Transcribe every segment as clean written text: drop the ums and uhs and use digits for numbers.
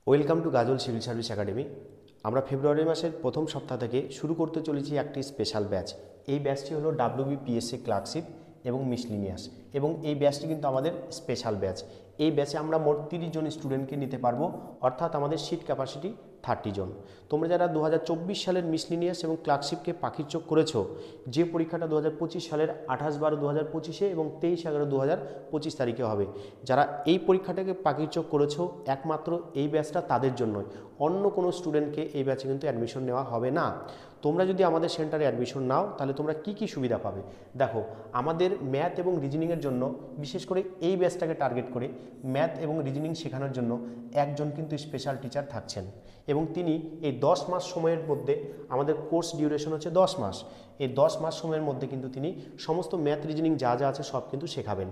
Welcome to Gazal civil service academy. আমরা ফেব্রুয়ারি মাসের প্রথম সপ্তাহ থেকে শুরু করতে চলেছি একটি স্পেশাল ব্যাচ। এই ব্যাচটি হলো WBPSC ক্লার্কশিপ এবং মিসলিনিয়াস, এবং এই ব্যাচটি কিন্তু আমাদের স্পেশাল ব্যাচ। এই ব্যাচে আমরা মোট 30 জন স্টুডেন্টকে নিতে পারবো, অর্থাৎ আমাদের সিট ক্যাপাসিটি 30 জন। তোমরা যারা 2024 সালের মিসলিনিয়াস এবং ক্লার্কশিপকে পাখির চোখ করেছো, যে পরীক্ষাটা 2025 সালের 28/12/2025 এবং 23/11/2025 তারিখে হবে, যারা এই পরীক্ষাটাকে পাখির চোখ করেছো, একমাত্র এই ব্যাচটা তাদের জন্যই। অন্য কোনো স্টুডেন্টকে এই ব্যাচে কিন্তু অ্যাডমিশন নেওয়া হবে না। তোমরা যদি আমাদের সেন্টারে অ্যাডমিশন নাও তাহলে তোমরা কি সুবিধা পাবে দেখো। আমাদের ম্যাথ এবং রিজনিংয়ের জন্য, বিশেষ করে এই ব্যাচটাকে টার্গেট করে ম্যাথ এবং রিজনিং শেখানোর জন্য একজন কিন্তু স্পেশাল টিচার থাকছেন, এবং তিনি এই 10 মাস সময়ের মধ্যে, আমাদের কোর্স ডিউরেশন হচ্ছে 10 মাস, এই 10 মাস সময়ের মধ্যে কিন্তু তিনি সমস্ত ম্যাথ রিজনিং যা যা আছে সব কিন্তু শেখাবেন।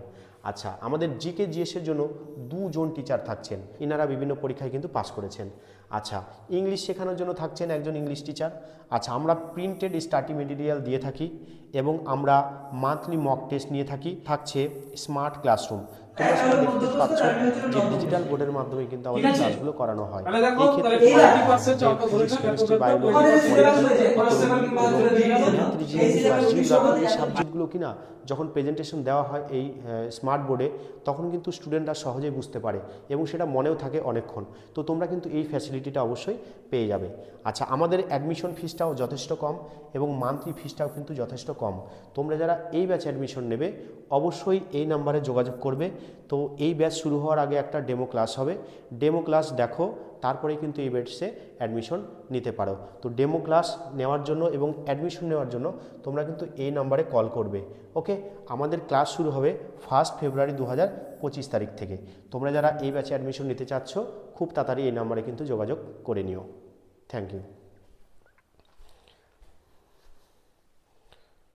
আচ্ছা, আমাদের জিকে জিএসের জন্য 2 জন টিচার থাকছেন, ইনারা বিভিন্ন পরীক্ষায় কিন্তু পাস করেছেন। আচ্ছা, ইংলিশ শেখানোর জন্য থাকছেন একজন ইংলিশ টিচার। আচ্ছা, আমরা প্রিন্টেড স্টাডি মেটেরিয়াল দিয়ে থাকি, এবং আমরা মান্থলি মক টেস্ট নিয়ে থাকি। থাকছে স্মার্ট ক্লাসরুম, তোমরা সেটা দেখতে পাচ্ছ যে ডিজিটাল বোর্ডের মাধ্যমে কিন্তু আমাদের ক্লাসগুলো করানো হয়। এই ক্ষেত্রে ফিজিক্স, কেমিস্ট্রি, বায়োলজি, এই সাবজেক্টগুলো কিনা যখন প্রেজেন্টেশন দেওয়া হয় এই স্মার্ট বোর্ডে, তখন কিন্তু স্টুডেন্টরা সহজেই বুঝতে পারে এবং সেটা মনেও থাকে অনেকক্ষণ। তো তোমরা কিন্তু এই ফ্যাসিলিটিটা অবশ্যই পেয়ে যাবে। আচ্ছা, আমাদের অ্যাডমিশন ফিসটাও যথেষ্ট কম এবং মান্থলি ফিসটাও কিন্তু যথেষ্ট কম। তোমরা যারা এই ব্যাচে অ্যাডমিশন নেবে অবশ্যই এই নাম্বারে যোগাযোগ করবে। তো এই ব্যাচ শুরু হওয়ার আগে একটা ডেমো ক্লাস হবে, ডেমো ক্লাস দেখো, তারপরে কিন্তু এই ব্যাচে অ্যাডমিশন নিতে পারো। তো ডেমো ক্লাস নেওয়ার জন্য এবং অ্যাডমিশন নেওয়ার জন্য তোমরা কিন্তু এই নাম্বারে কল করবে। ওকে, আমাদের ক্লাস শুরু হবে 1 ফেব্রুয়ারি 2025 তারিখ থেকে। তোমরা যারা এই ব্যাচে অ্যাডমিশন নিতে চাচ্ছ খুব তাড়াতাড়ি এই নাম্বারে কিন্তু যোগাযোগ করে নিও। Thank you.